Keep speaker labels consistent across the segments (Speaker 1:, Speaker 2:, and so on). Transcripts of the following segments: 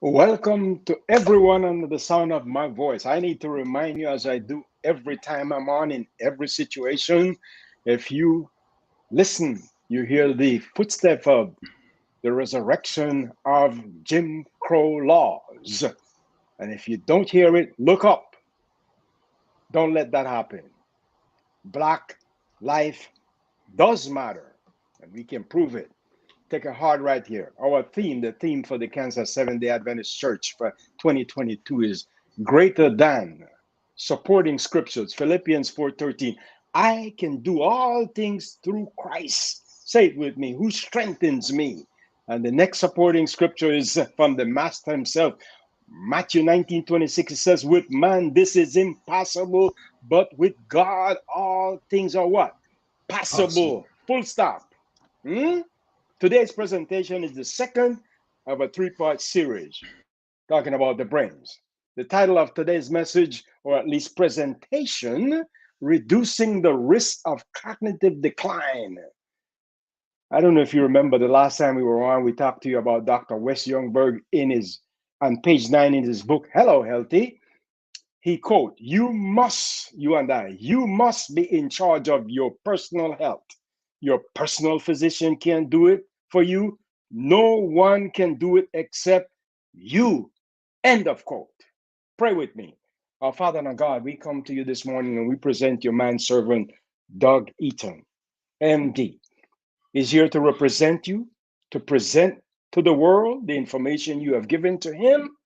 Speaker 1: Welcome to everyone under the sound of my voice. I need to remind you, as I do every time I'm on in every situation, if you listen, you hear the footstep of the resurrection of Jim Crow laws. And if you don't hear it, look up. Don't let that happen. Black life does matter, and we can prove it. Take a hard right here. Our theme, the theme for the Kansas Seventh-day Adventist Church for 2022 is greater than, supporting scriptures. Philippians 4:13. I can do all things through Christ. Say it with me. Who strengthens me? And the next supporting scripture is from the Master himself. Matthew 19:26. It says, with man this is impossible, but with God all things are what?
Speaker 2: Possible.
Speaker 1: Possible. Full stop. Hmm? Today's presentation is the second of a three-part series talking about the brains. The title of today's message, or at least presentation, Reducing the Risk of Cognitive Decline. I don't know if you remember the last time we were on, we talked to you about Dr. Wes Youngberg on page 9 in his book, Hello Healthy. He quote, you and I, you must be in charge of your personal health. Your personal physician can't do it for you. No one can do it except you. End of quote. Pray with me. Our Father and our God, we come to you this morning and we present your manservant, Doug Eaton, MD. He's here to represent you, to present to the world the information you have given to him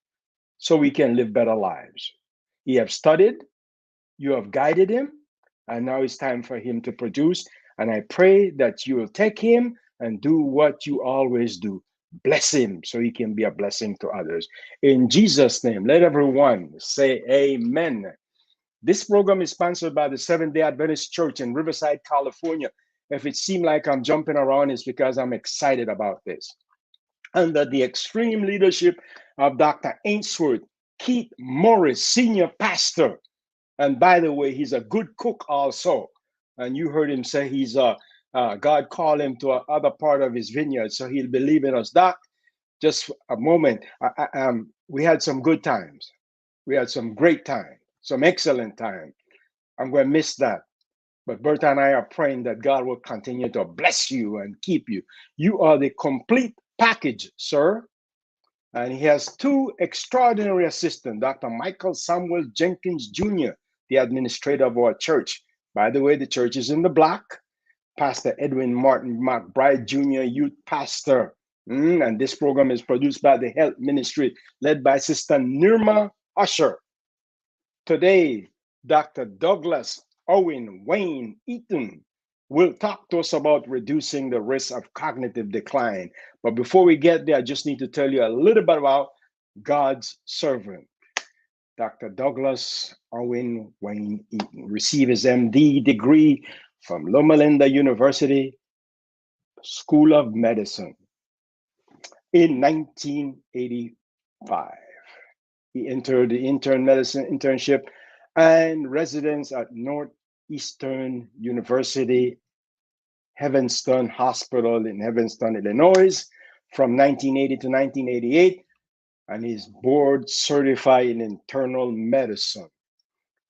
Speaker 1: so we can live better lives. He have studied, you have guided him, and now it's time for him to produce. And I pray that you will take him and do what you always do. Bless him so he can be a blessing to others. In Jesus' name, let everyone say amen. This program is sponsored by the Seventh-day Adventist Church in Riverside, California. If it seemed like I'm jumping around, it's because I'm excited about this. Under the extreme leadership of Dr. Ainsworth Keith Morris, senior pastor. And by the way, he's a good cook also. And you heard him say God called him to another part of his vineyard, so he'll believe in us. Doc, just a moment. We had some good times. We had some great time, some excellent time. I'm going to miss that. But Berta and I are praying that God will continue to bless you and keep you. You are the complete package, sir. And he has two extraordinary assistants, Dr. Michael Samuel Jenkins Jr., the administrator of our church. By the way, the church is in the block. Pastor Edwin Martin McBride Jr., youth pastor. And this program is produced by the Health Ministry, led by Sister Nirma Usher. Today, Dr. Douglas Owen Wayne Eaton will talk to us about reducing the risk of cognitive decline. But before we get there, I just need to tell you a little bit about God's servant. Dr. Douglas Owen Wayne Eaton received his MD degree from Loma Linda University School of Medicine in 1985. He entered the intern medicine internship and residence at Northeastern University Evanston Hospital in Evanston, Illinois from 1980 to 1988, and is board certified in internal medicine.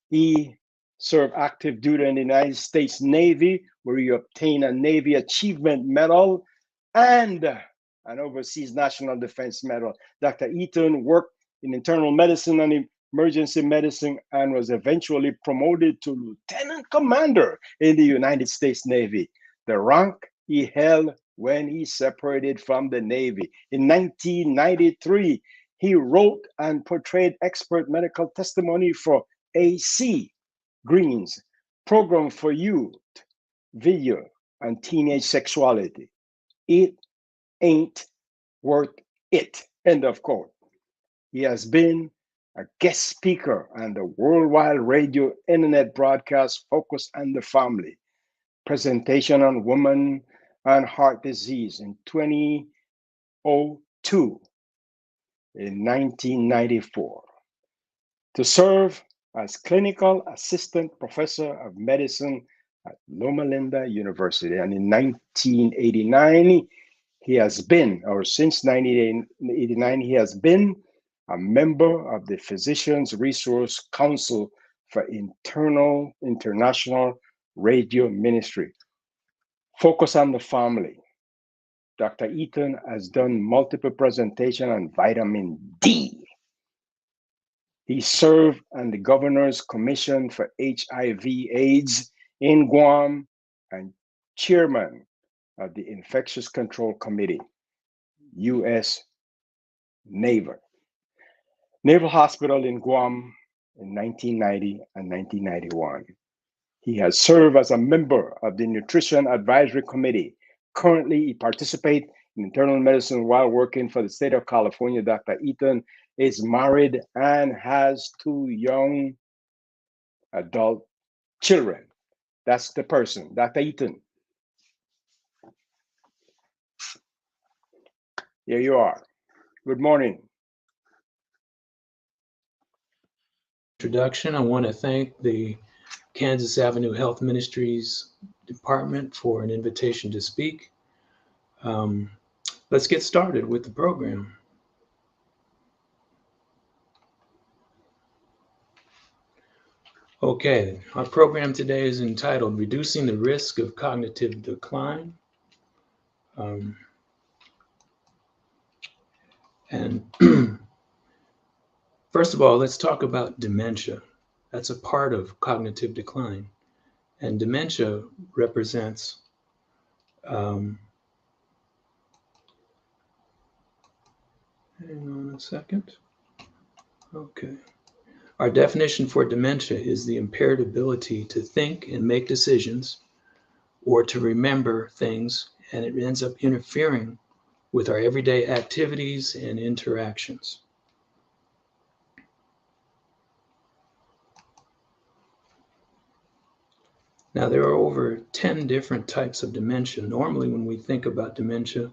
Speaker 1: He served active duty in the United States Navy, where he obtained a Navy Achievement Medal and an Overseas National Defense Medal. Dr. Eaton worked in internal medicine and emergency medicine and was eventually promoted to lieutenant commander in the United States Navy, the rank he held when he separated from the Navy. In 1993, he wrote and portrayed expert medical testimony for AC Green's Program for Youth, Video, and Teenage Sexuality. It ain't worth it. End of quote. He has been a guest speaker on the worldwide radio internet broadcast focused on the family, presentation on women and heart disease in 2002, in 1994, to serve as clinical assistant professor of medicine at Loma Linda University. And in 1989, he has been, or since 1989, he has been a member of the Physicians Resource Council for International Radio Ministry. Focus on the family. Dr. Eaton has done multiple presentations on vitamin D. He served on the Governor's Commission for HIV/AIDS in Guam and chairman of the Infectious Control Committee, U.S. Naval Hospital in Guam in 1990 and 1991. He has served as a member of the Nutrition Advisory Committee. Currently, he participates in internal medicine while working for the state of California. Dr. Eaton is married and has 2 young adult children. That's the person, Dr. Eaton. Here you are. Good morning.
Speaker 2: Introduction. I want to thank the Kansas Avenue Health Ministries Department for an invitation to speak. Let's get started with the program. Okay, our program today is entitled Reducing the Risk of Cognitive Decline. First of all, let's talk about dementia. That's a part of cognitive decline. And dementia represents hang on a second. Okay. Our definition for dementia is the impaired ability to think and make decisions or to remember things, and it ends up interfering with our everyday activities and interactions. Now, there are over 10 different types of dementia. Normally, when we think about dementia,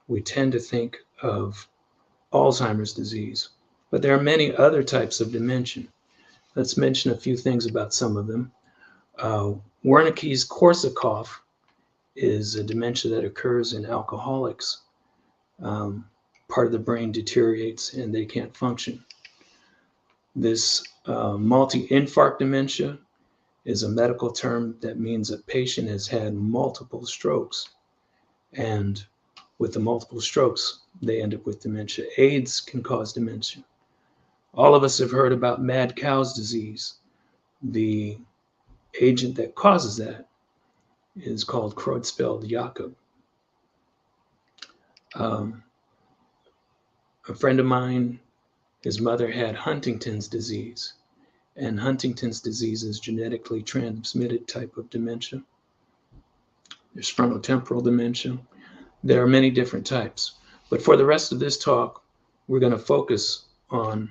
Speaker 2: we tend to think of Alzheimer's disease, but there are many other types of dementia. Let's mention a few things about some of them. Wernicke's-Korsakoff is a dementia that occurs in alcoholics. Part of the brain deteriorates and they can't function. This multi-infarct dementia is a medical term that means a patient has had multiple strokes, and with the multiple strokes, they end up with dementia. AIDS can cause dementia. All of us have heard about mad cow's disease. The agent that causes that is called Creutzfeldt-Jakob. A friend of mine, his mother had Huntington's disease, and Huntington's disease is genetically transmitted type of dementia. There's frontotemporal dementia. There are many different types, but for the rest of this talk, we're going to focus on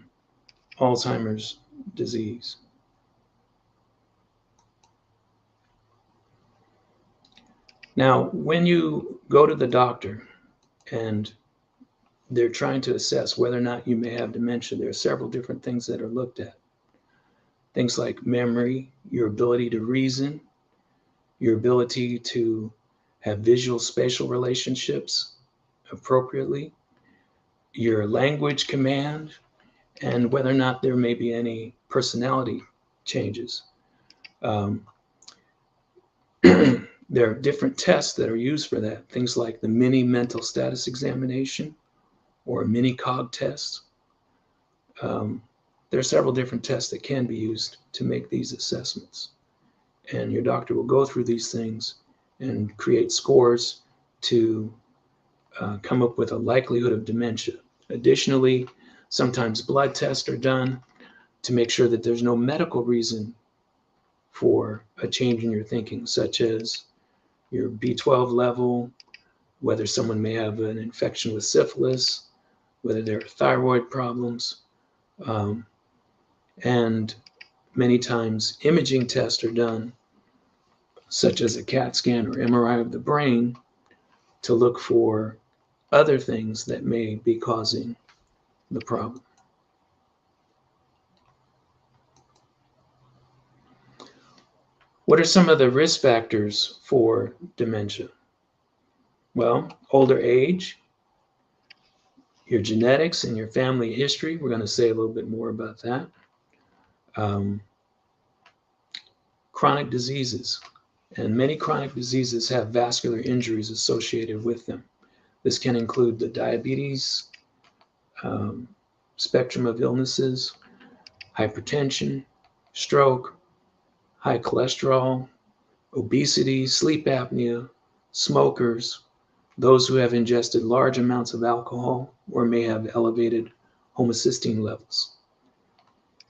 Speaker 2: Alzheimer's disease. Now, when you go to the doctor and they're trying to assess whether or not you may have dementia, there are several different things that are looked at. Things like memory, your ability to reason, your ability to have visual spatial relationships appropriately, your language command, and whether or not there may be any personality changes. There are different tests that are used for that. Things like the mini mental status examination or a mini cog test. There are several different tests that can be used to make these assessments. And your doctor will go through these things and create scores to come up with a likelihood of dementia. Additionally, sometimes blood tests are done to make sure that there's no medical reason for a change in your thinking, such as your B12 level, whether someone may have an infection with syphilis, whether there are thyroid problems, and many times imaging tests are done, such as a CAT scan or MRI of the brain, to look for other things that may be causing the problem. What are some of the risk factors for dementia? Well, older age, Your genetics and your family history, we're going to say a little bit more about that. Um, Chronic diseases, and many chronic diseases have vascular injuries associated with them. This can include the diabetes um, spectrum of illnesses, hypertension, stroke, high cholesterol, obesity, sleep apnea, smokers, those who have ingested large amounts of alcohol or may have elevated homocysteine levels.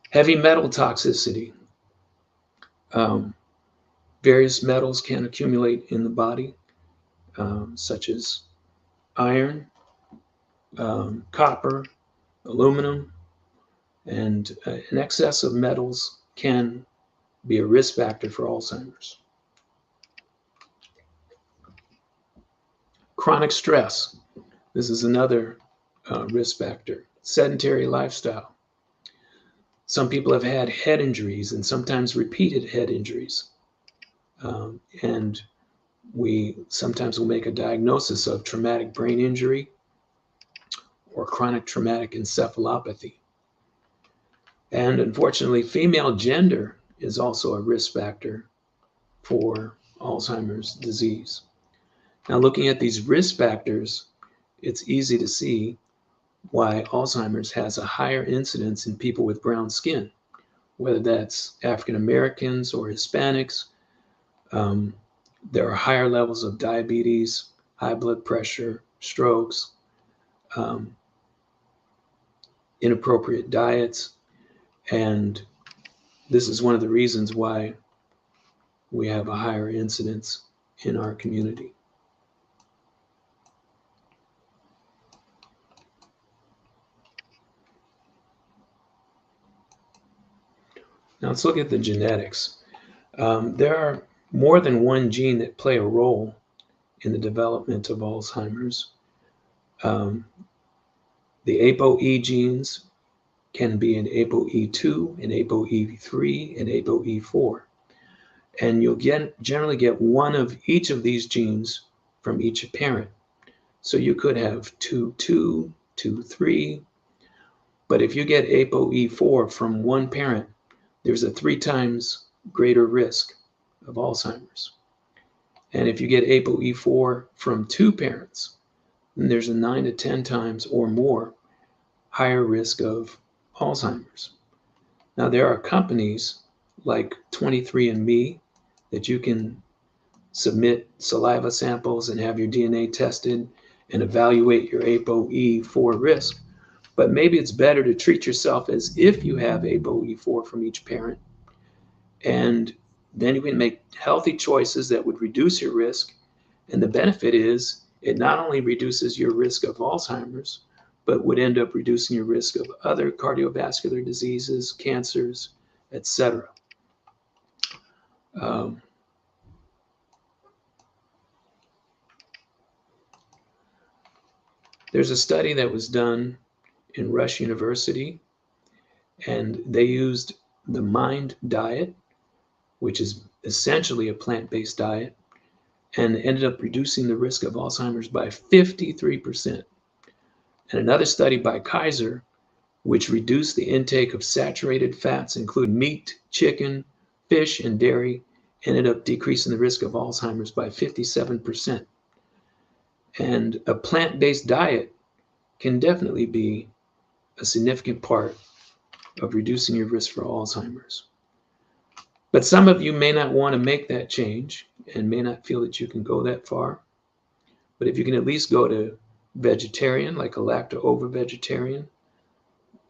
Speaker 2: Heavy metal toxicity. Um, Various metals can accumulate in the body, such as iron, copper, aluminum, and an excess of metals can be a risk factor for Alzheimer's. Chronic stress. This is another risk factor. Sedentary lifestyle. Some people have had head injuries and sometimes repeated head injuries. And we sometimes will make a diagnosis of traumatic brain injury or chronic traumatic encephalopathy. And unfortunately, female gender is also a risk factor for Alzheimer's disease. Now, looking at these risk factors, it's easy to see why Alzheimer's has a higher incidence in people with brown skin, whether that's African Americans or Hispanics. There are higher levels of diabetes, high blood pressure, strokes, inappropriate diets, and this is one of the reasons why we have a higher incidence in our community. Now let's look at the genetics. There are more than one gene that play a role in the development of Alzheimer's. Um, the ApoE genes can be an ApoE2, an ApoE3, and ApoE4. And you'll generally get one of each of these genes from each parent. So you could have 2, 3, but if you get ApoE4 from one parent, there's a 3 times greater risk of Alzheimer's. And if you get ApoE4 from 2 parents, then there's a 9 to 10 times or more higher risk of Alzheimer's. Now, there are companies like 23andMe that you can submit saliva samples and have your DNA tested and evaluate your ApoE4 risk. But maybe it's better to treat yourself as if you have ApoE4 from each parent. And then you can make healthy choices that would reduce your risk. And the benefit is it not only reduces your risk of Alzheimer's, but would end up reducing your risk of other cardiovascular diseases, cancers, etc. There's a study that was done in Rush University, and they used the MIND diet, which is essentially a plant-based diet, and ended up reducing the risk of Alzheimer's by 53%. And another study by Kaiser, which reduced the intake of saturated fats, including meat, chicken, fish, and dairy, ended up decreasing the risk of Alzheimer's by 57%. And a plant-based diet can definitely be a significant part of reducing your risk for Alzheimer's. But some of you may not want to make that change and may not feel that you can go that far. But if you can at least go to vegetarian, like a lacto-ovo vegetarian,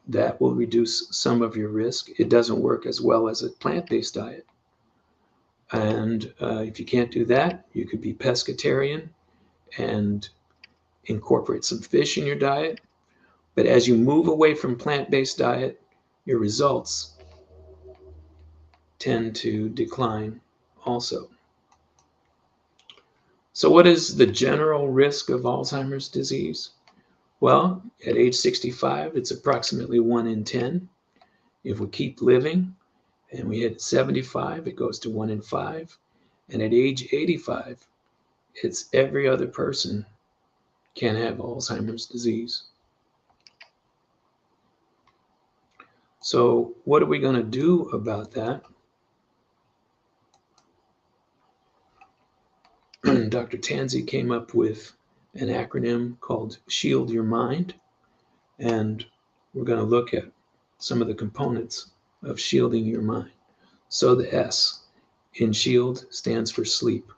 Speaker 2: that will reduce some of your risk. It doesn't work as well as a plant-based diet. And if you can't do that, you could be pescatarian and incorporate some fish in your diet. But as you move away from plant-based diet, your results tend to decline also. So what is the general risk of Alzheimer's disease? Well, at age 65, it's approximately 1 in 10. If we keep living and we hit 75, it goes to 1 in 5. And at age 85, it's every other person can have Alzheimer's disease. So what are we going to do about that? Dr. Tanzi came up with an acronym called Shield Your Mind, and we're going to look at some of the components of shielding your mind. So the S in SHIELD stands for sleep.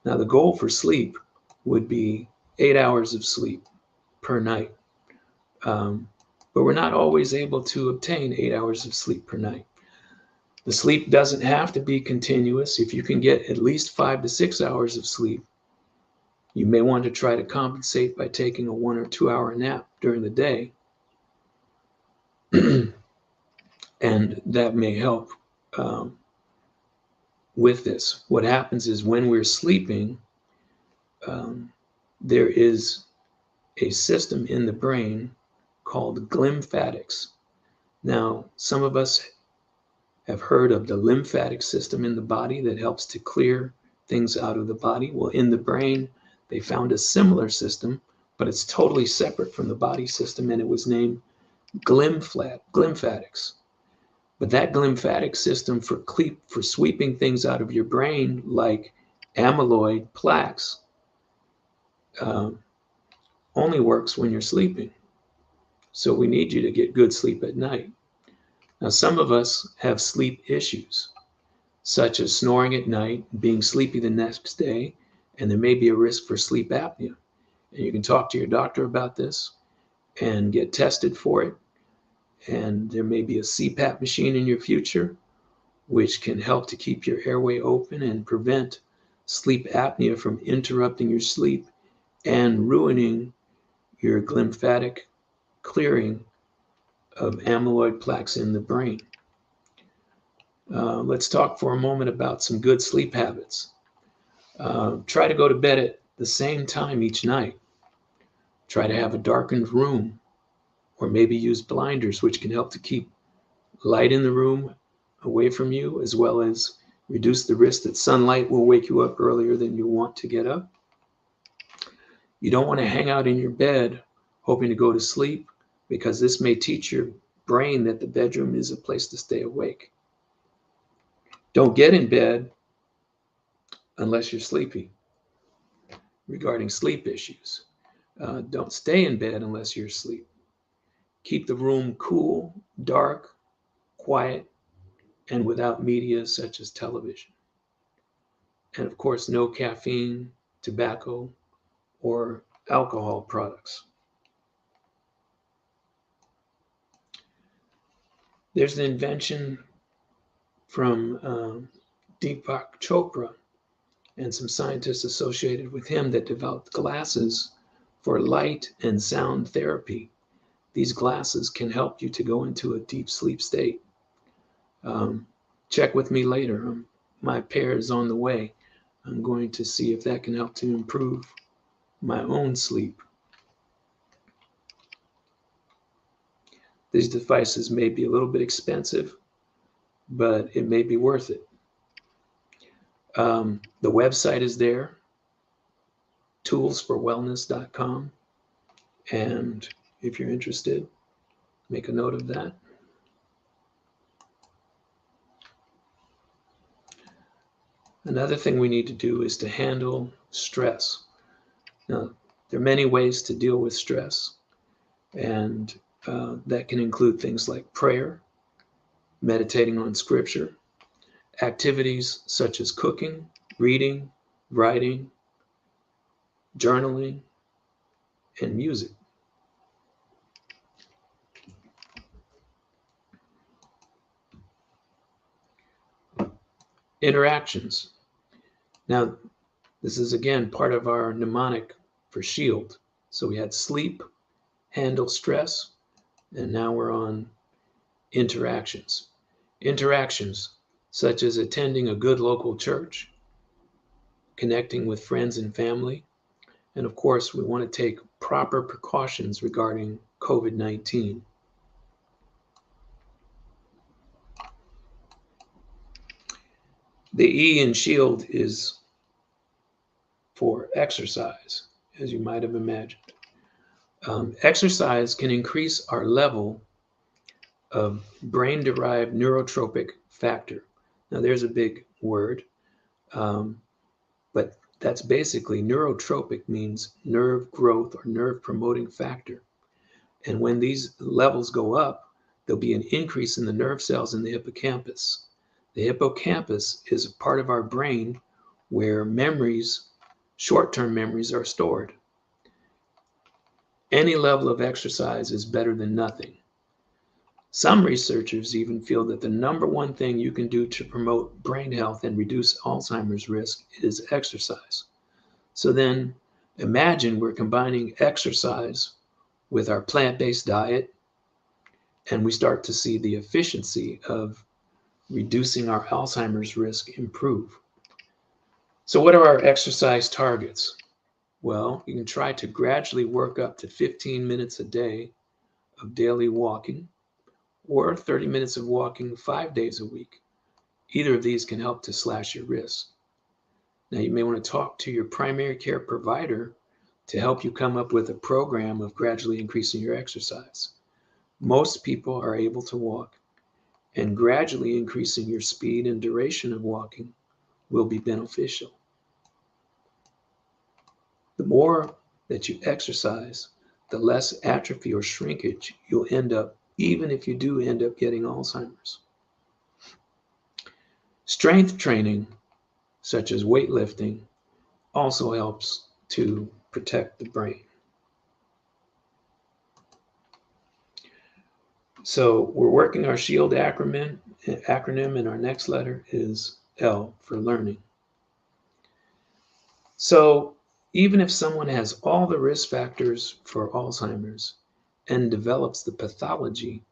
Speaker 2: Now the goal for sleep would be 8 hours of sleep per night. But we're not always able to obtain 8 hours of sleep per night. The sleep doesn't have to be continuous. If you can get at least 5 to 6 hours of sleep, you may want to try to compensate by taking a 1 or 2 hour nap during the day. And that may help with this. What happens is when we're sleeping, there is a system in the brain called glymphatics. Now, some of us have heard of the lymphatic system in the body that helps to clear things out of the body. Well, in the brain, they found a similar system, but it's totally separate from the body system, and it was named glymphatics. But that glymphatic system for sweeping things out of your brain, like amyloid plaques, only works when you're sleeping. So we need you to get good sleep at night. Now, some of us have sleep issues, such as snoring at night, being sleepy the next day, and there may be a risk for sleep apnea. And you can talk to your doctor about this and get tested for it. And there may be a CPAP machine in your future, which can help to keep your airway open and prevent sleep apnea from interrupting your sleep and ruining your glymphatic clearing of amyloid plaques in the brain. Let's talk for a moment about some good sleep habits. Try to go to bed at the same time each night. Try to have a darkened room, or maybe use blinders, which can help to keep light in the room away from you, as well as reduce the risk that sunlight will wake you up earlier than you want to get up. You don't want to hang out in your bed hoping to go to sleep, because this may teach your brain that the bedroom is a place to stay awake. Don't get in bed unless you're sleepy. Regarding sleep issues, don't stay in bed unless you're asleep. Keep the room cool, dark, quiet, and without media such as television. And of course, no caffeine, tobacco, or alcohol products. There's an invention from Deepak Chopra and some scientists associated with him that developed glasses for light and sound therapy. These glasses can help you to go into a deep sleep state. Check with me later. My pair is on the way. I'm going to see if that can help to improve my own sleep. These devices may be a little bit expensive, but it may be worth it. The website is there, toolsforwellness.com. And if you're interested, make a note of that. Another thing we need to do is to handle stress. Now, there are many ways to deal with stress, and that can include things like prayer, meditating on scripture, activities such as cooking, reading, writing, journaling, and music. Interactions. Now, this is again part of our mnemonic for SHIELD. So we had sleep, handle stress, and now we're on interactions. Interactions such as attending a good local church, connecting with friends and family, and of course, we want to take proper precautions regarding COVID-19. The E in SHIELD is for exercise, as you might have imagined. Exercise can increase our level of brain-derived neurotropic factor. Now, there's a big word, but that's basically neurotropic means nerve growth or nerve promoting factor. And when these levels go up, there'll be an increase in the nerve cells in the hippocampus. The hippocampus is a part of our brain where memories, short-term memories, are stored. Any level of exercise is better than nothing. Some researchers even feel that the number one thing you can do to promote brain health and reduce Alzheimer's risk is exercise. So then imagine we're combining exercise with our plant-based diet, and we start to see the efficiency of reducing our Alzheimer's risk improve. So what are our exercise targets? Well, you can try to gradually work up to 15 minutes a day of daily walking, or 30 minutes of walking 5 days a week. Either of these can help to slash your risk. Now, you may want to talk to your primary care provider to help you come up with a program of gradually increasing your exercise. Most people are able to walk, and gradually increasing your speed and duration of walking will be beneficial. The more that you exercise, the less atrophy or shrinkage you'll end up, even if you do end up getting Alzheimer's. Strength training, such as weightlifting, also helps to protect the brain. So we're working our SHIELD acronym, and our next letter is L for learning. So even if someone has all the risk factors for Alzheimer's and develops the pathology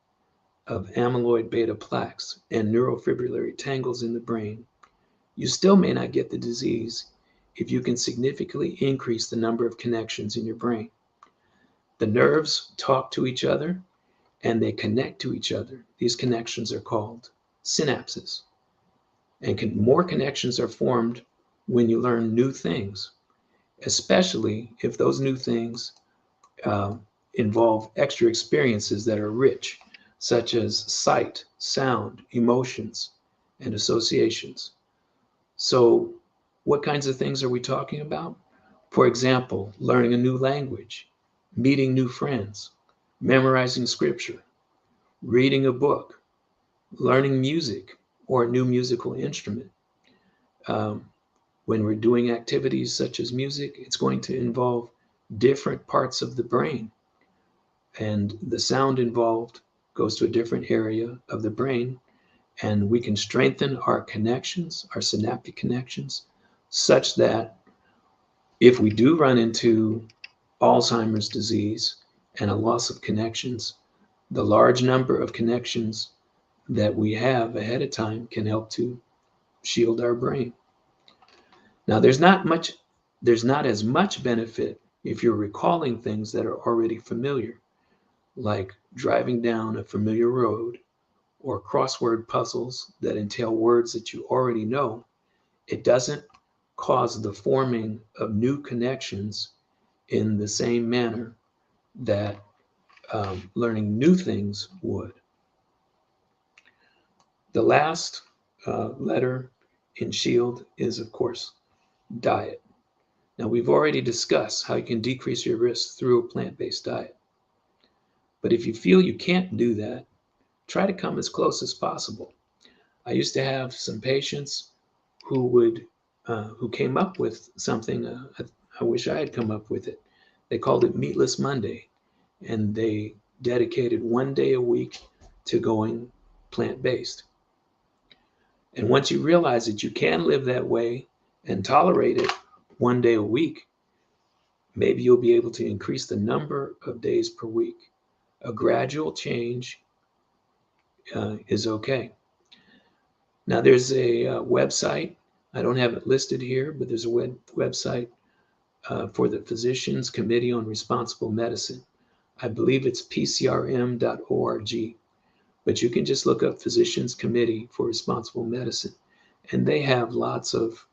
Speaker 2: of amyloid beta plaques and neurofibrillary tangles in the brain, you still may not get the disease if you can significantly increase the number of connections in your brain. The nerves talk to each other and they connect to each other. These connections are called synapses. And more connections are formed when you learn new things, especially if those new things involve extra experiences that are rich, such as sight, sound, emotions, and associations. So what kinds of things are we talking about? For example, learning a new language, meeting new friends, memorizing scripture, reading a book, learning music or a new musical instrument. When we're doing activities such as music, it's going to involve different parts of the brain, and the sound involved goes to a different area of the brain, and we can strengthen our connections, our synaptic connections, such that if we do run into Alzheimer's disease and a loss of connections, the large number of connections that we have ahead of time can help to shield our brain. Now, there's not as much benefit if you're recalling things that are already familiar, like driving down a familiar road or crossword puzzles that entail words that you already know. It doesn't cause the forming of new connections in the same manner that learning new things would. The last letter in SHIELD is, of course, diet. Now, we've already discussed how you can decrease your risk through a plant-based diet. But if you feel you can't do that, try to come as close as possible. I used to have some patients who came up with something. I wish I had come up with it. They called it Meatless Monday, and they dedicated 1 day a week to going plant-based. And once you realize that you can live that way and tolerate it 1 day a week, maybe you'll be able to increase the number of days per week. A gradual change is okay. Now, there's a website. I don't have it listed here, but there's a website for the Physicians Committee on Responsible Medicine. I believe it's pcrm.org, but you can just look up Physicians Committee for Responsible Medicine, and they have lots of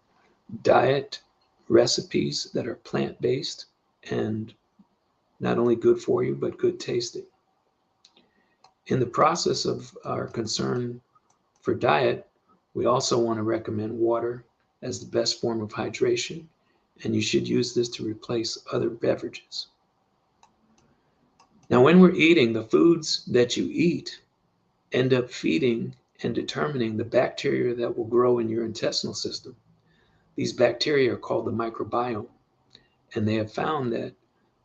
Speaker 2: diet recipes that are plant-based and not only good for you, but good tasting. In the process of our concern for diet, we also want to recommend water as the best form of hydration, and you should use this to replace other beverages. Now, when we're eating, the foods that you eat end up feeding and determining the bacteria that will grow in your intestinal system. These bacteria are called the microbiome, and they have found that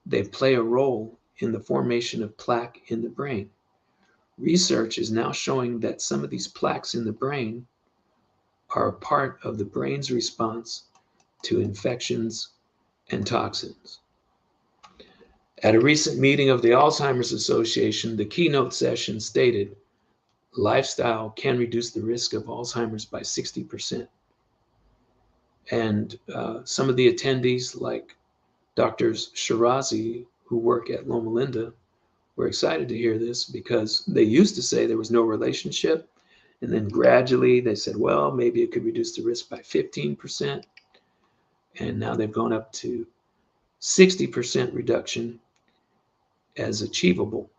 Speaker 2: they play a role in the formation of plaque in the brain. Research is now showing that some of these plaques in the brain are a part of the brain's response to infections and toxins. At a recent meeting of the Alzheimer's Association, the keynote session stated, lifestyle can reduce the risk of Alzheimer's by 60%. And some of the attendees, like Doctors Shirazi, who work at Loma Linda, were excited to hear this because they used to say there was no relationship. And then gradually they said, well, maybe it could reduce the risk by 15%. And now they've gone up to 60% reduction as achievable.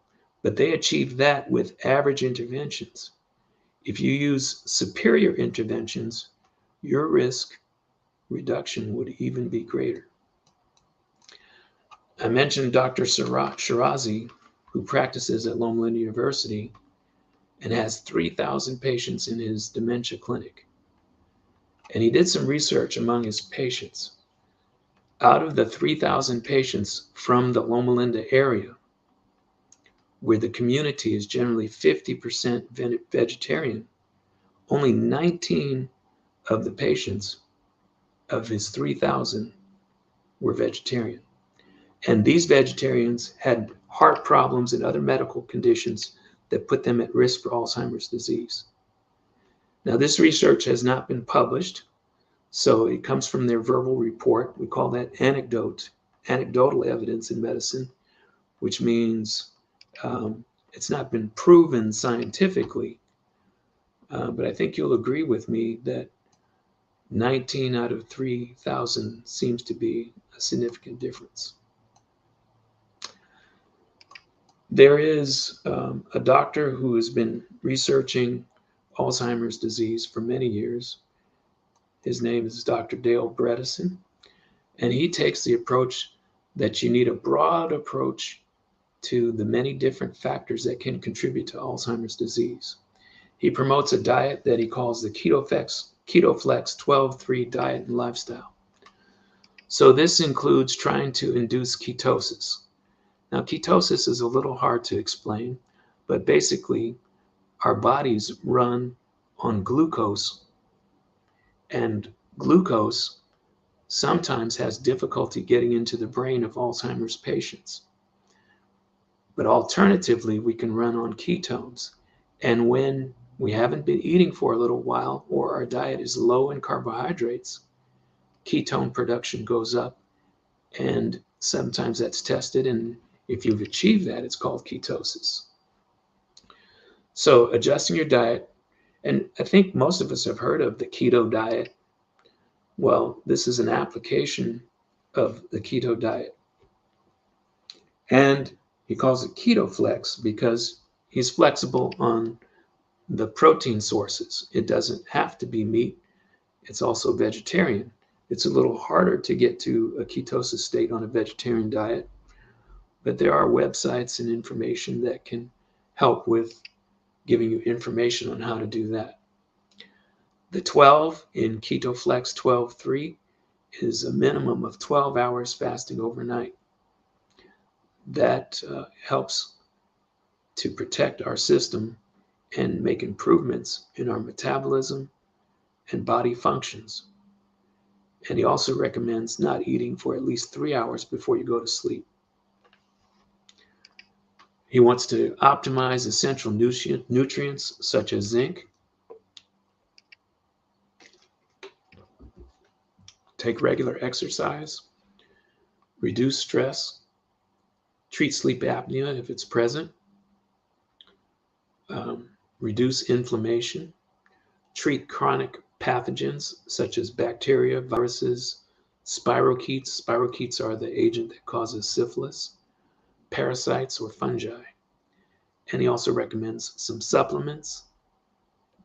Speaker 2: But they achieved that with average interventions. If you use superior interventions, your risk reduction would even be greater. I mentioned Dr. Shirazi, who practices at Loma Linda University and has 3,000 patients in his dementia clinic. And he did some research among his patients. Out of the 3,000 patients from the Loma Linda area, where the community is generally 50% vegetarian, only 19 of the patients of his 3,000 were vegetarian. And these vegetarians had heart problems and other medical conditions that put them at risk for Alzheimer's disease. Now, this research has not been published, so it comes from their verbal report. We call that anecdotal evidence in medicine, which means it's not been proven scientifically. But I think you'll agree with me that 19 out of 3,000 seems to be a significant difference. There is a doctor who has been researching Alzheimer's disease for many years. His name is Dr. Dale Bredesen, and he takes the approach that you need a broad approach to the many different factors that can contribute to Alzheimer's disease. He promotes a diet that he calls the KetoFlex 12-3 diet and lifestyle. So this includes trying to induce ketosis. Now, ketosis is a little hard to explain, but basically our bodies run on glucose, and glucose sometimes has difficulty getting into the brain of Alzheimer's patients. But alternatively, we can run on ketones. And when we haven't been eating for a little while, or our diet is low in carbohydrates, ketone production goes up, and sometimes that's tested, and if you've achieved that, it's called ketosis. So adjusting your diet, and I think most of us have heard of the keto diet. Well, this is an application of the keto diet. And he calls it KetoFlex because he's flexible on the protein sources. It doesn't have to be meat. It's also vegetarian. It's a little harder to get to a ketosis state on a vegetarian diet, but there are websites and information that can help with giving you information on how to do that. The 12 in KetoFlex 12-3 is a minimum of 12 hours fasting overnight. That helps to protect our system and make improvements in our metabolism and body functions. And he also recommends not eating for at least 3 hours before you go to sleep. He wants to optimize essential nutrients such as zinc, take regular exercise, reduce stress, treat sleep apnea if it's present, reduce inflammation, treat chronic pathogens such as bacteria, viruses, spirochetes. Spirochetes are the agent that causes syphilis, parasites, or fungi. And he also recommends some supplements,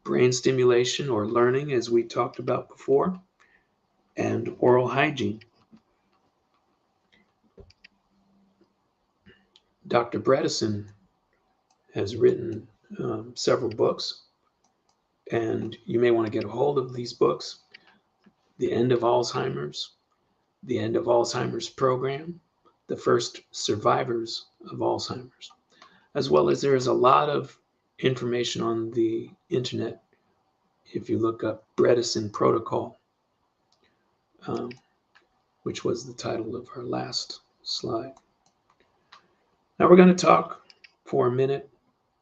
Speaker 2: brain stimulation or learning, as we talked about before, and oral hygiene. Dr. Bredesen has written several books, and you may want to get a hold of these books. The End of Alzheimer's, The End of Alzheimer's Program, The First Survivors of Alzheimer's, as well as there is a lot of information on the internet if you look up Bredesen Protocol, which was the title of our last slide. Now we're going to talk for a minute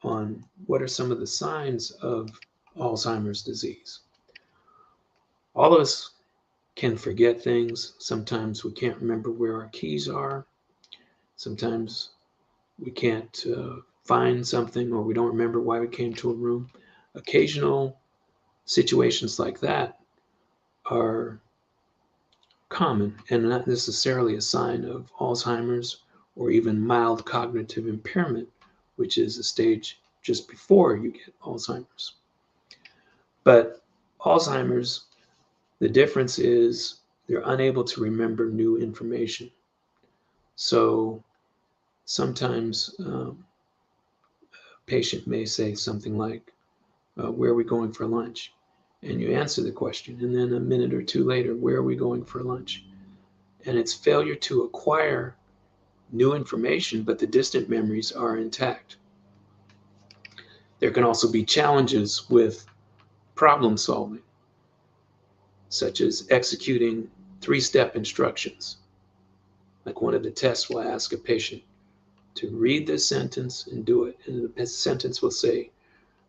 Speaker 2: on what are some of the signs of Alzheimer's disease. All of us can forget things. Sometimes we can't remember where our keys are. Sometimes we can't find something, or we don't remember why we came to a room. Occasional situations like that are common and not necessarily a sign of Alzheimer's or even mild cognitive impairment, which is a stage just before you get Alzheimer's. But Alzheimer's, the difference is they're unable to remember new information. So sometimes a patient may say something like, where are we going for lunch? And you answer the question, and then a minute or two later, where are we going for lunch? And it's failure to acquire new information, but the distant memories are intact. There can also be challenges with problem solving, such as executing 3-step instructions. Like one of the tests will ask a patient to read this sentence and do it. And the sentence will say,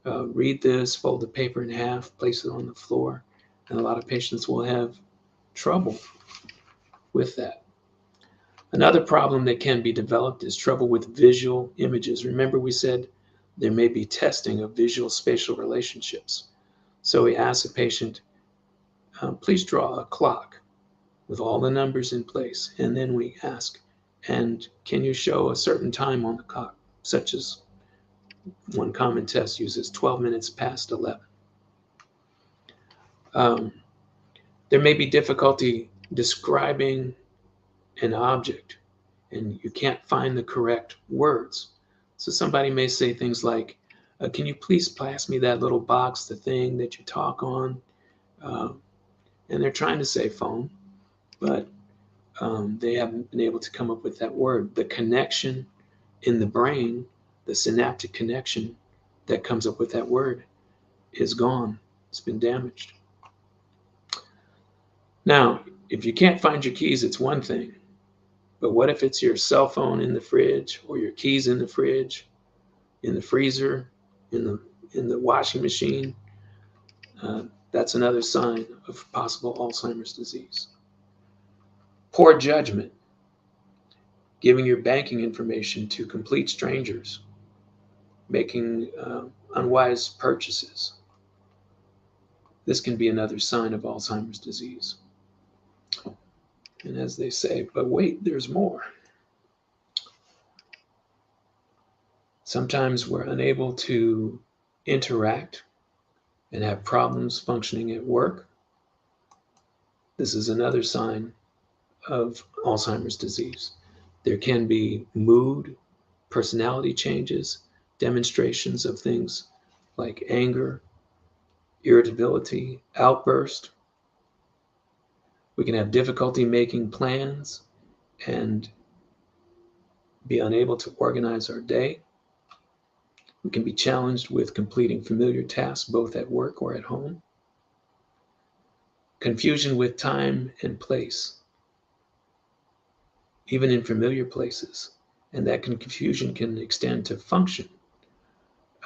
Speaker 2: read this, fold the paper in half, place it on the floor. And a lot of patients will have trouble with that. Another problem that can be developed is trouble with visual images. Remember, we said there may be testing of visual spatial relationships. So we ask a patient, please draw a clock with all the numbers in place. And then we ask, and can you show a certain time on the clock, such as one common test uses 12 minutes past 11. There may be difficulty describing an object, and you can't find the correct words. So somebody may say things like, can you please pass me that little box, the thing that you talk on? And they're trying to say phone, but they haven't been able to come up with that word. The connection in the brain, the synaptic connection that comes up with that word is gone. It's been damaged. Now, if you can't find your keys, it's one thing. But what if it's your cell phone in the fridge, or your keys in the fridge, in the freezer, in the washing machine? That's another sign of possible Alzheimer's disease. Poor judgment, giving your banking information to complete strangers, making unwise purchases. This can be another sign of Alzheimer's disease. And as they say, but wait, there's more. Sometimes we're unable to interact and have problems functioning at work. This is another sign of Alzheimer's disease. There can be mood, personality changes, demonstrations of things like anger, irritability, outburst. We can have difficulty making plans and be unable to organize our day. We can be challenged with completing familiar tasks both at work or at home. Confusion with time and place, even in familiar places. And that confusion can extend to function.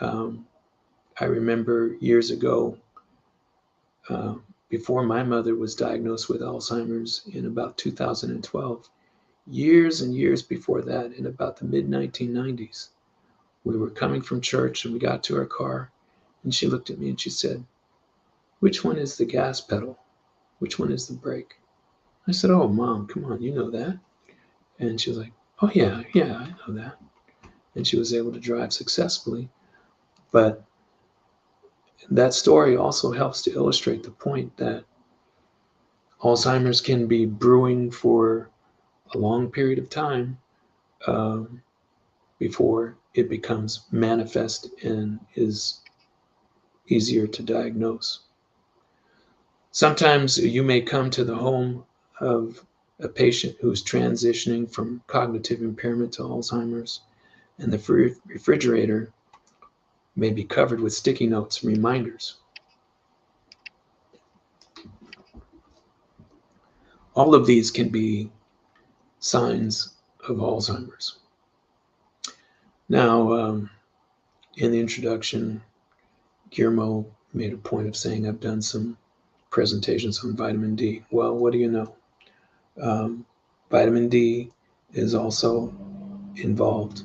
Speaker 2: I remember years ago, before my mother was diagnosed with Alzheimer's in about 2012, years and years before that, in about the mid-1990s, we were coming from church and we got to our car, and she looked at me and she said, which one is the gas pedal? Which one is the brake? I said, oh, Mom, come on, you know that. And she was like, oh, yeah, I know that. and she was able to drive successfully. But that story also helps to illustrate the point that Alzheimer's can be brewing for a long period of time um, before it becomes manifest and is easier to diagnose. Sometimes you may come to the home of a patient who's transitioning from cognitive impairment to Alzheimer's, and the refrigerator may be covered with sticky notes and reminders. All of these can be signs of Alzheimer's. Now, in the introduction, Guillermo made a point of saying I've done some presentations on vitamin D. Well, what do you know? Um, Vitamin D is also involved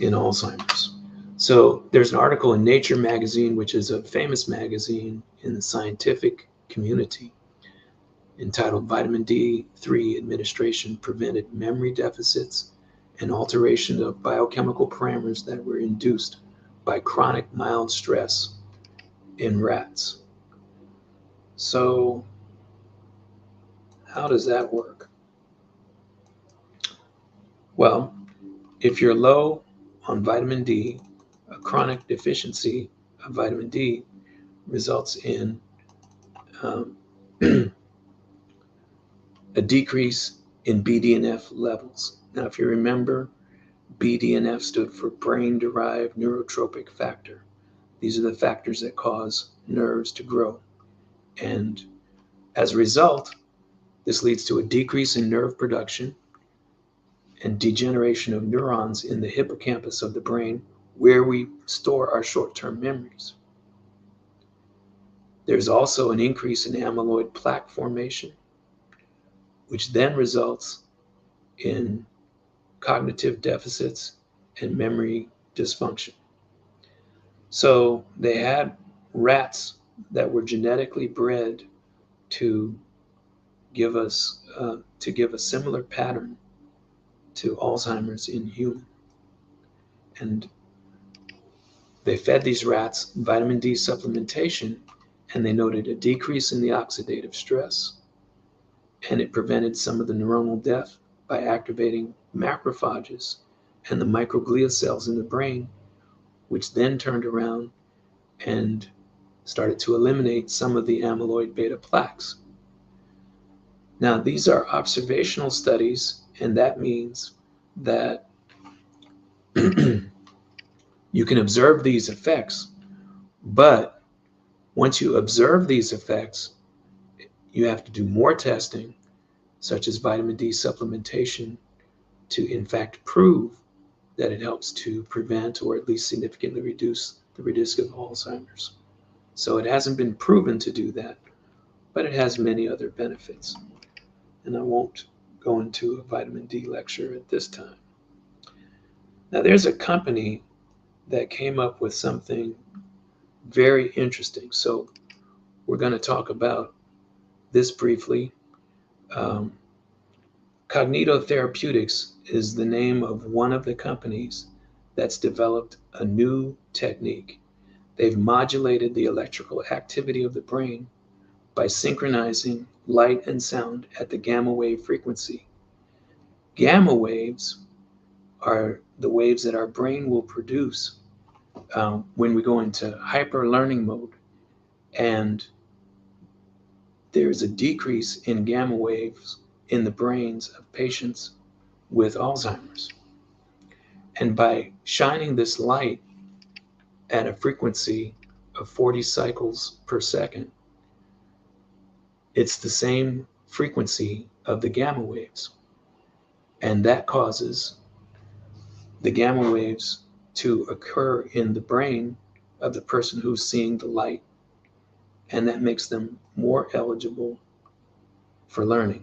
Speaker 2: in Alzheimer's. So there's an article in Nature magazine, which is a famous magazine in the scientific community, entitled Vitamin D3 Administration Prevented Memory Deficits and Alteration of Biochemical Parameters that were induced by chronic mild stress in rats. So how does that work? Well, if you're low on vitamin D, a chronic deficiency of vitamin D results in um, a decrease in BDNF levels. Now, if you remember, BDNF stood for brain-derived neurotropic factor. These are the factors that cause nerves to grow. And as a result, this leads to a decrease in nerve production and degeneration of neurons in the hippocampus of the brain, where we store our short-term memories. There's also an increase in amyloid plaque formation, which then results in cognitive deficits and memory dysfunction. So they had rats that were genetically bred to give us to give a similar pattern to Alzheimer's in human, and they fed these rats vitamin D supplementation, and they noted a decrease in the oxidative stress, and it prevented some of the neuronal death by activating macrophages and the microglia cells in the brain, which then turned around and started to eliminate some of the amyloid beta plaques. Now, these are observational studies, and that means that you can observe these effects, but once you observe these effects, you have to do more testing, such as vitamin D supplementation, to in fact prove that it helps to prevent or at least significantly reduce the risk of Alzheimer's. So it hasn't been proven to do that, but it has many other benefits. And I won't go into a vitamin D lecture at this time. Now, there's a company that came up with something very interesting. So we're going to talk about this briefly. Um, Cognito Therapeutics is the name of one of the companies that's developed a new technique. They've modulated the electrical activity of the brain by synchronizing light and sound at the gamma wave frequency. Gamma waves are the waves that our brain will produce when we go into hyper learning mode, and there's a decrease in gamma waves in the brains of patients with Alzheimer's. And by shining this light at a frequency of 40 cycles per second, it's the same frequency of the gamma waves. And that causes the gamma waves to occur in the brain of the person who's seeing the light. And that makes them more eligible for learning.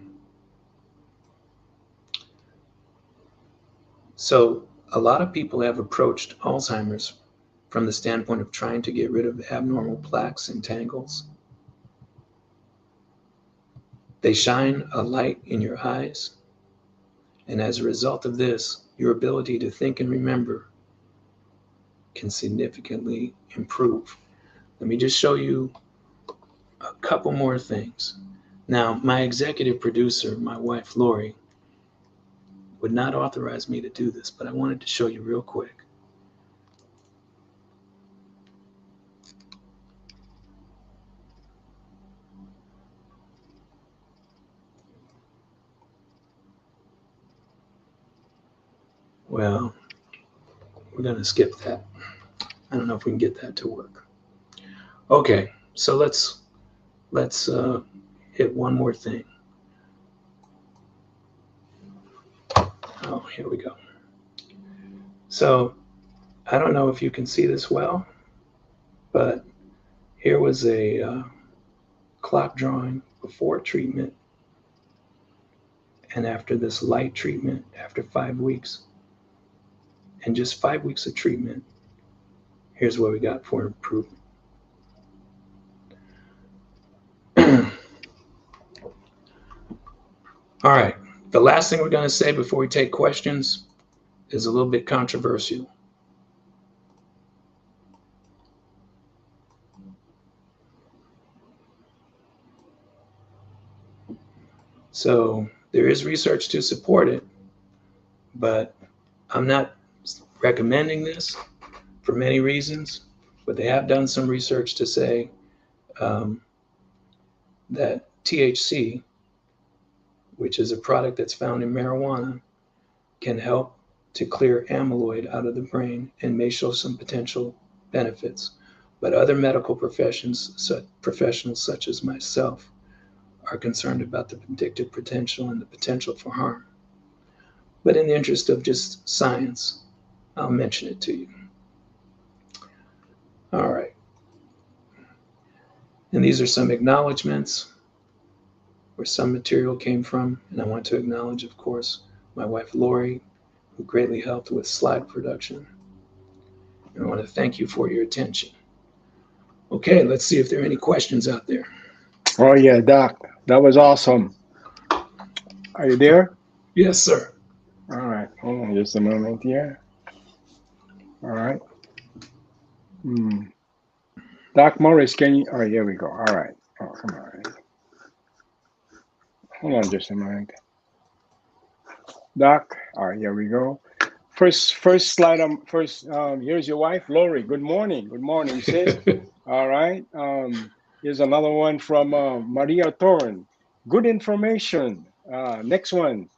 Speaker 2: So a lot of people have approached Alzheimer's from the standpoint of trying to get rid of abnormal plaques and tangles. They shine a light in your eyes, and as a result of this, your ability to think and remember can significantly improve. Let me just show you a couple more things. Now, my executive producer, my wife Lori, would not authorize me to do this, but I wanted to show you real quick. Well, we're going to skip that. I don't know if we can get that to work. Okay, so let's hit one more thing. Oh, here we go. So I don't know if you can see this well, but here was a clock drawing before treatment and after this light treatment after 5 weeks. And just 5 weeks of treatment, here's what we got for improvement. All right, the last thing we're going to say before we take questions is a little bit controversial. So there is research to support it, but I'm not recommending this for many reasons, but they have done some research to say that THC, which is a product that's found in marijuana, can help to clear amyloid out of the brain and may show some potential benefits. But other medical professionals such as myself are concerned about the addictive potential and the potential for harm. But in the interest of just science, I'll mention it to you. All right. And these are some acknowledgments where some material came from. And I want to acknowledge, of course, my wife, Lori, who greatly helped with slide production. And I want to thank you for your attention. Okay, let's see if there are any questions out there.
Speaker 1: Oh, yeah, Doc, that was awesome. Are you there?
Speaker 2: Yes, sir.
Speaker 1: All right, hold on just a moment here. All right. Doc Morris, can you? Oh, here we go. All right. Oh, come on. Hold on just a moment. Doc, all right, here we go. First slide. Here's your wife, Lori. Good morning, sis. All right. Here's another one from Maria Thorne. Good information. Next one,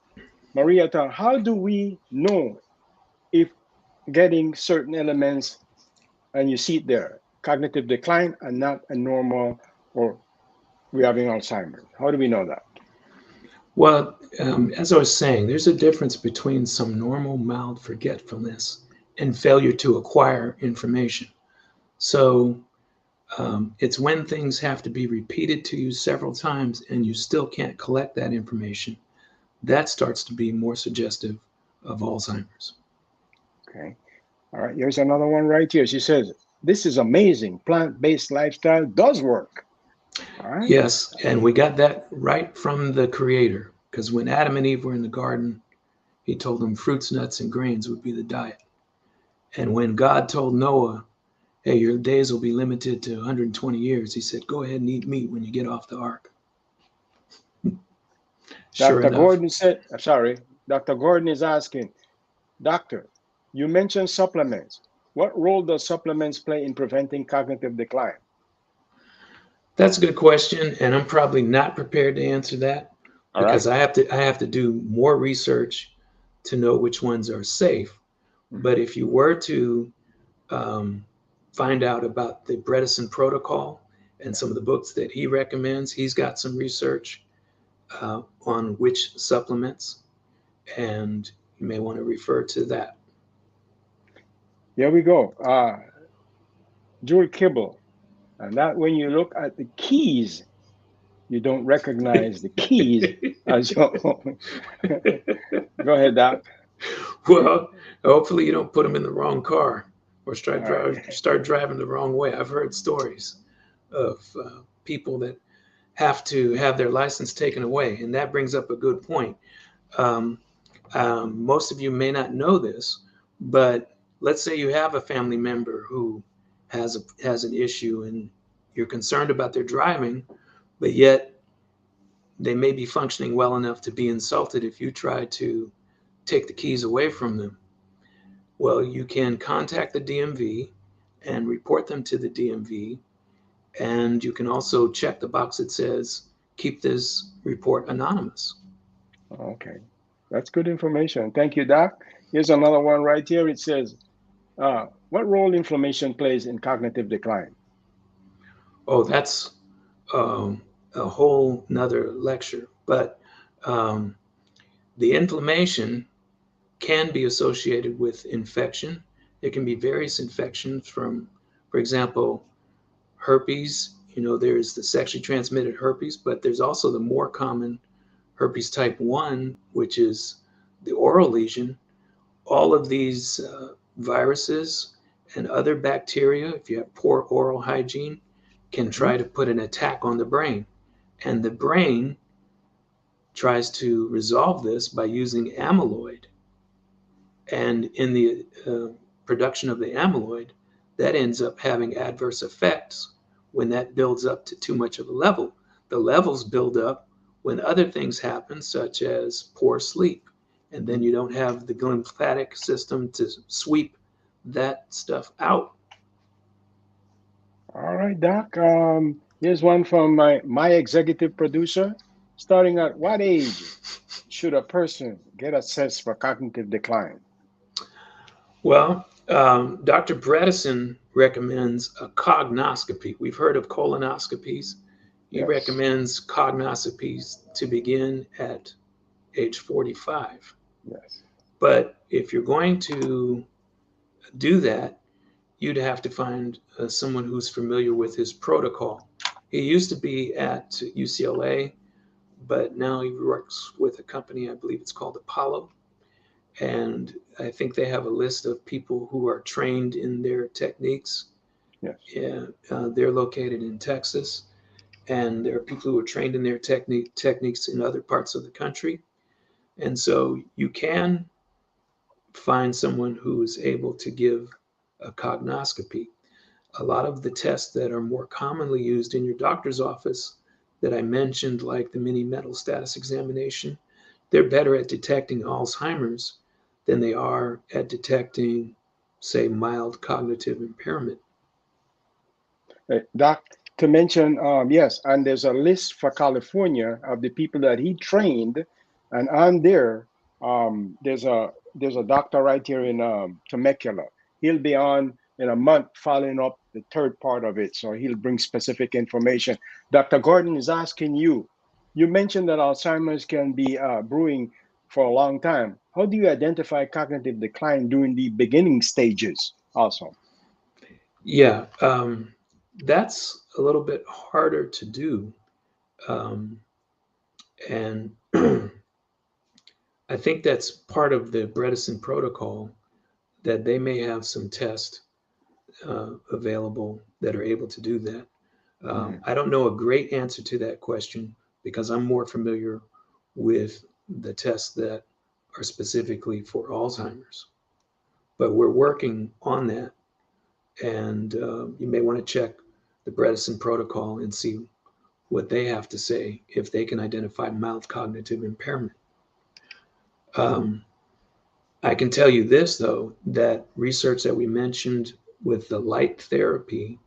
Speaker 1: Maria Thorne. How do we know if getting certain elements, and you see it there, cognitive decline and not a normal, or we're having Alzheimer's? How do we know that?
Speaker 2: Well, as I was saying, there's a difference between some normal mild forgetfulness and failure to acquire information. So it's when things have to be repeated to you several times and you still can't collect that information. That starts to be more suggestive of Alzheimer's.
Speaker 1: Okay. All right. Here's another one right here. She says, this is amazing. Plant-based lifestyle does work. All right.
Speaker 2: Yes, and we got that right from the Creator, because when Adam and Eve were in the garden, he told them fruits, nuts, and grains would be the diet. And when God told Noah, hey, your days will be limited to 120 years, he said, go ahead and eat meat when you get off the ark. Sure
Speaker 1: Dr.
Speaker 2: enough.
Speaker 1: Gordon said, sorry, Dr. Gordon is asking, Doctor, you mentioned supplements. What role does supplements play in preventing cognitive decline?
Speaker 2: That's a good question, and I'm probably not prepared to answer that because I have to do more research to know which ones are safe. But if you were to find out about the Bredesen protocol and some of the books that he recommends, he's got some research on which supplements, and you may want to refer to that.
Speaker 1: Here we go. Jewel Kibble. And that when you look at the keys, you don't recognize the keys as your own. Go ahead, Doc.
Speaker 2: Well, hopefully you don't put them in the wrong car or start driving the wrong way. I've heard stories of people that have to have their license taken away, and that brings up a good point. Most of you may not know this, but let's say you have a family member who has an issue and you're concerned about their driving, but yet they may be functioning well enough to be insulted if you try to take the keys away from them. Well, you can contact the DMV and report them to the DMV, and you can also check the box that says keep this report anonymous.
Speaker 1: Okay, that's good information. Thank you, Doc. Here's another one right here. It says, what role inflammation plays in cognitive decline?
Speaker 2: Oh, that's a whole nother lecture. But um, the inflammation can be associated with infection. It can be various infections from, for example, herpes. You know, there's the sexually transmitted herpes, but there's also the more common herpes type 1, which is the oral lesion. All of these viruses and other bacteria, if you have poor oral hygiene, can
Speaker 1: Hmm.
Speaker 2: try to put an attack on the brain. And the brain tries to resolve this by using amyloid. And in the production of the amyloid, that ends up having adverse effects when that builds up to too much of a level. The levels build up when other things happen, such as poor sleep. And then you don't have the lymphatic system to sweep that stuff out.
Speaker 1: All right, Doc. Here's one from my executive producer. Starting at what age should a person get assessed for cognitive decline?
Speaker 2: Well, Dr. Bredesen recommends a cognoscopy. We've heard of colonoscopies. He
Speaker 1: Yes,
Speaker 2: recommends cognoscopies to begin at age 45.
Speaker 1: yes.
Speaker 2: But if you're going to do that, you'd have to find someone who's familiar with his protocol. He used to be at UCLA, but now he works with a company, I believe it's called Apollo. And I think they have a list of people who are trained in their techniques.
Speaker 1: Yes.
Speaker 2: Yeah, they're located in Texas, and there are people who are trained in their techniques in other parts of the country. And so you can find someone who is able to give a cognoscopy. A lot of the tests that are more commonly used in your doctor's office that I mentioned, like the mini mental status examination, they're better at detecting Alzheimer's than they are at detecting, say, mild cognitive impairment.
Speaker 1: Doc, to mention, yes, and there's a list for California of the people that he trained, and on there, there's a doctor right here in Temecula. He'll be on in a month following up the third part of it, so he'll bring specific information. Dr. Gordon is asking you. You mentioned that Alzheimer's can be brewing for a long time. How do you identify cognitive decline during the beginning stages? Also.
Speaker 2: Yeah, that's a little bit harder to do. Um, and I think that's part of the Bredesen protocol that they may have some tests available that are able to do that.
Speaker 1: Mhm.
Speaker 2: I don't know a great answer to that question because I'm more familiar with the tests that are specifically for Alzheimer's. But we're working on that, and you may want to check the Bredesen protocol and see what they have to say if they can identify mild cognitive impairment. Um, I can tell you this, though, that research that we mentioned with the light therapy,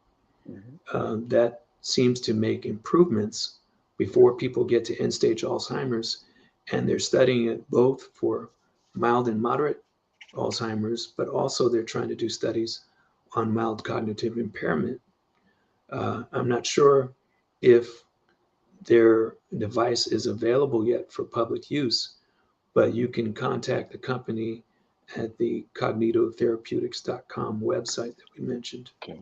Speaker 1: Mhm.
Speaker 2: that seems to make improvements before people get to end stage Alzheimer's. And they're studying it both for mild and moderate Alzheimer's, but also they're trying to do studies on mild cognitive impairment. I'm not sure if their device is available yet for public use, but you can contact the company at the cognitotherapeutics.com website that we mentioned.
Speaker 1: Okay.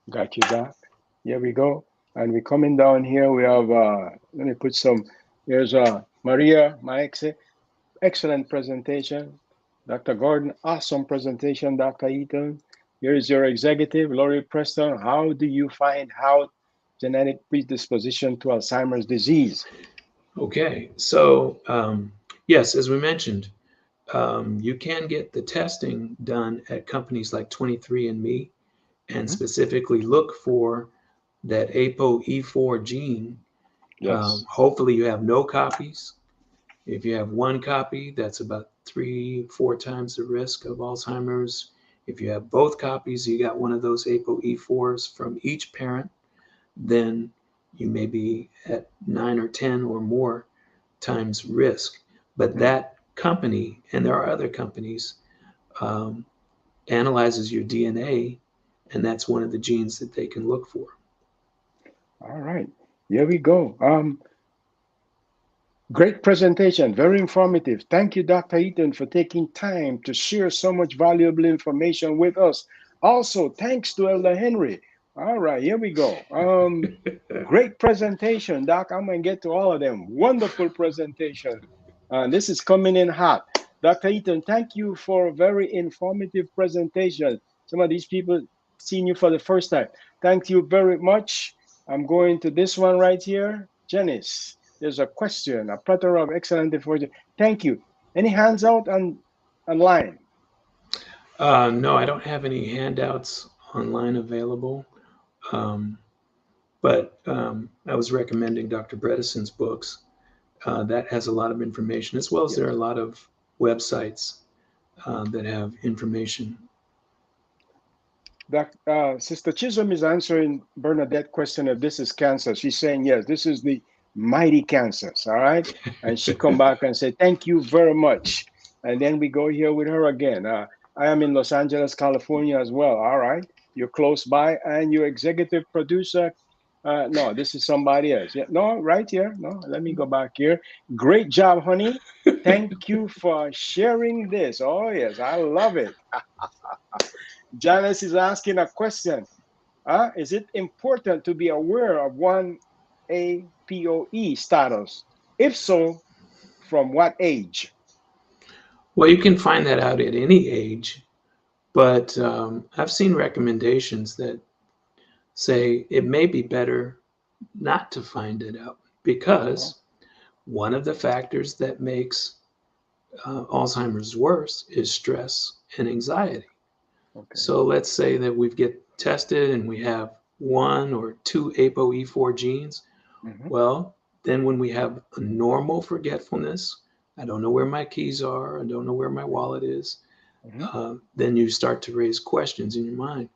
Speaker 1: Got you, Doc. Here we go. And we're coming down here. We have, let me put some, here's Maria Maixe. Excellent presentation. Dr. Gordon, awesome presentation, Dr. Eaton. Here is your executive, Laurie Preston. How do you find out genetic predisposition to Alzheimer's disease?
Speaker 2: Okay, so Yes, as we mentioned, you can get the testing done at companies like 23andMe and
Speaker 1: Mhm.
Speaker 2: specifically look for that ApoE4 gene.
Speaker 1: Yes.
Speaker 2: Hopefully, you have no copies. If you have one copy, that's about 3, 4 times the risk of Alzheimer's. If you have both copies, you got one of those ApoE4s from each parent, then you may be at 9 or 10 or more times risk. But
Speaker 1: Mm.
Speaker 2: that company, and there are other companies, um, analyzes your DNA, and that's one of the genes that they can look for.
Speaker 1: All right. Here we go. Great presentation, very informative. Thank you, Dr. Eaton, for taking time to share so much valuable information with us. Also, thanks to Elder Henry. All right, here we go. Great presentation, Doc. I'm going to get to all of them. Wonderful presentation. This is coming in hot. Dr. Eaton, thank you for a very informative presentation. Some of these people seen you for the first time. Thank you very much. I'm going to this one right here. Janice, there's a question, a plethora of excellent information. Thank you. Any hands out online?
Speaker 2: No, I don't have any handouts online available, um, but I was recommending Dr. Bredesen's books. That has a lot of information, as well as there
Speaker 1: Yes.
Speaker 2: are a lot of websites that have information.
Speaker 1: Sister Chisholm is answering Bernadette's question if this is cancer. She's saying, yes, this is the mighty cancers, all right? And she come back and say, thank you very much. And then we go here with her again. I am in Los Angeles, California as well, all right? You're close by and your executive producer. No, this is somebody else. Yeah, no, right here. No, let me go back here. Great job, honey. Thank you for sharing this. Oh, yes, I love it. Janice is asking a question. Is it important to be aware of one APOE status? If so, from what age?
Speaker 2: Well, you can find that out at any age, but I've seen recommendations that say it may be better not to find it out
Speaker 1: Oh,
Speaker 2: because one of the factors that makes Alzheimer's worse is stress and anxiety.
Speaker 1: okay.
Speaker 2: So let's say that we get tested and we have one or two ApoE4 genes.
Speaker 1: Hmm.
Speaker 2: Well, then when we have a normal forgetfulness, I don't know where my keys are, I don't know where my wallet is,
Speaker 1: Hmm.
Speaker 2: then you start to raise questions in your mind.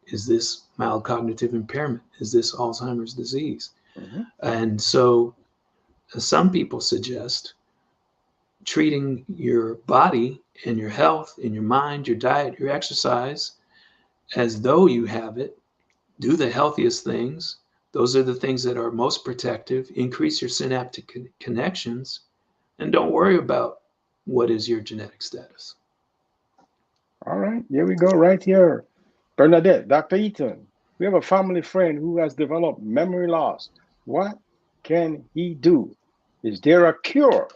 Speaker 2: Is this mild cognitive impairment? Is this Alzheimer's disease?
Speaker 1: Hmm.
Speaker 2: And so some people suggest treating your body and your health and your mind, your diet, your exercise as though you have it. Do the healthiest things. Those are the things that are most protective. Increase your synaptic connections and don't worry about what is your genetic status.
Speaker 1: All right, here we go, right here. Bernadette, Dr. Eaton, we have a family friend who has developed memory loss. What can he do? Is there a cure?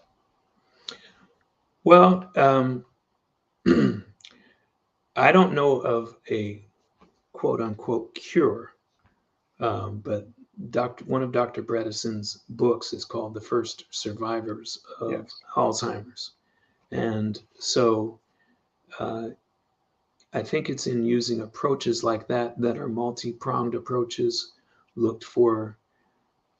Speaker 2: Well, I don't know of a quote unquote cure, but one of Dr. Bredesen's books is called The First Survivors of
Speaker 1: Yes.
Speaker 2: Alzheimer's. And so uh, I think it's in using approaches like that that are multi-pronged approaches, looked for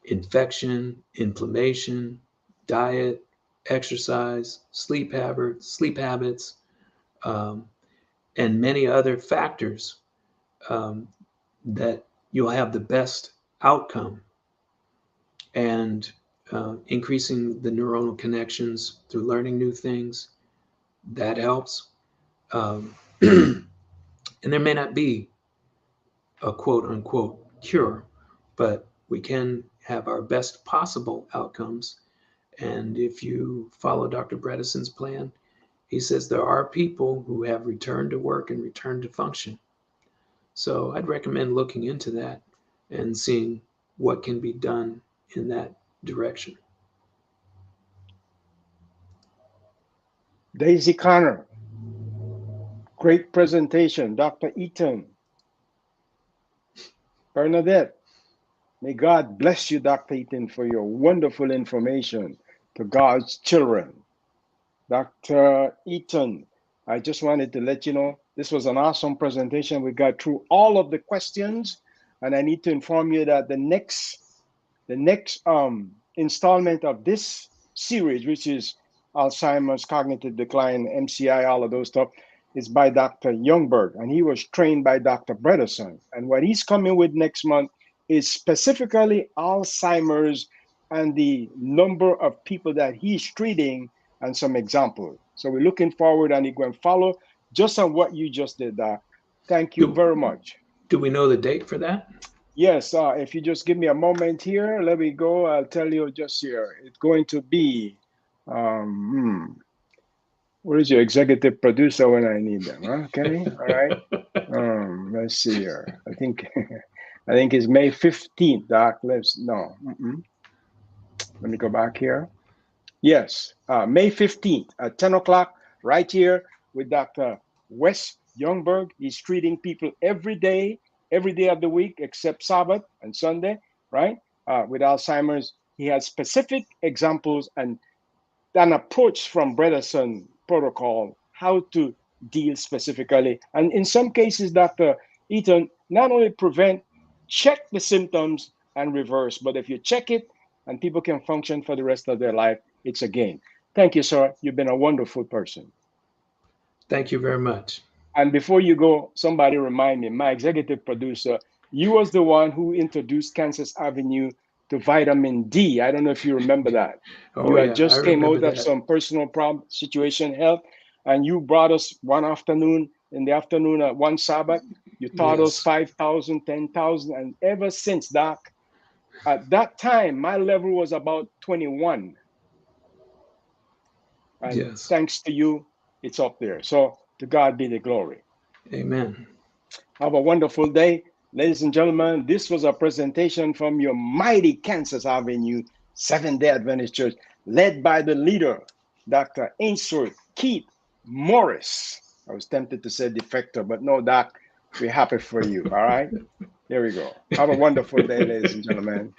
Speaker 2: infection, inflammation, diet, exercise, sleep habits, um, and many other factors um, that you'll have the best outcome. And increasing the neuronal connections through learning new things, that helps. Um, and there may not be a quote unquote cure, but we can have our best possible outcomes. And if you follow Dr. Bredesen's plan, he says there are people who have returned to work and returned to function. So I'd recommend looking into that and seeing what can be done in that direction.
Speaker 1: Daisy Connor, great presentation. Dr. Eaton, Bernadette, may God bless you, Dr. Eaton, for your wonderful information to God's children. Dr. Eaton, I just wanted to let you know this was an awesome presentation. We got through all of the questions, and I need to inform you that the next installment of this series, which is Alzheimer's, cognitive decline, MCI, all of those stuff, is by Dr. Youngberg, and he was trained by Dr. Bredesen. And what he's coming with next month is specifically Alzheimer's and the number of people that he's treating and some examples. So we're looking forward, and you're going to follow just on what you just did, Doc. Thank you
Speaker 2: Do,
Speaker 1: very much.
Speaker 2: do we know the date for that?
Speaker 1: Yes, if you just give me a moment here, let me go. I'll tell you just here. It's going to be, where is your executive producer when I need them? Huh, Kenny? All right. Let's see here. I think, I think it's May 15th, Doc. No. Let me go back here. Yes, May 15th at 10 o'clock, right here with Dr. Wes Youngberg. He's treating people every day of the week except Sabbath and Sunday, right? With Alzheimer's. He has specific examples and an approach from Bredesen protocol, how to deal specifically. And in some cases, Dr. Eaton, not only prevent, check the symptoms and reverse, but if you check it and people can function for the rest of their life, it's a gain. Thank you, sir. You've been a wonderful person.
Speaker 2: Thank you very much.
Speaker 1: And before you go, somebody remind me, my executive producer, you was the one who introduced Kansas Avenue to vitamin D. I don't know if you remember that.
Speaker 2: Oh,
Speaker 1: You
Speaker 2: yeah,
Speaker 1: had just
Speaker 2: I
Speaker 1: came
Speaker 2: remember
Speaker 1: out of
Speaker 2: that.
Speaker 1: some personal problem, situation, health, and you brought us one afternoon, in the afternoon at one Sabbath. You taught us
Speaker 2: Yes.
Speaker 1: 5,000, 10,000, and ever since, Doc, at that time, my level was about 21. And
Speaker 2: Yes.
Speaker 1: thanks to you, it's up there. So to God be the glory.
Speaker 2: Amen.
Speaker 1: Have a wonderful day. Ladies and gentlemen, this was a presentation from your mighty Kansas Avenue Seventh-day Adventist Church, led by the leader, Dr. Ainsworth Keith Morris. I was tempted to say defector, but no, Doc, we're happy for you. All right? Here we go. Have a wonderful day, ladies and gentlemen.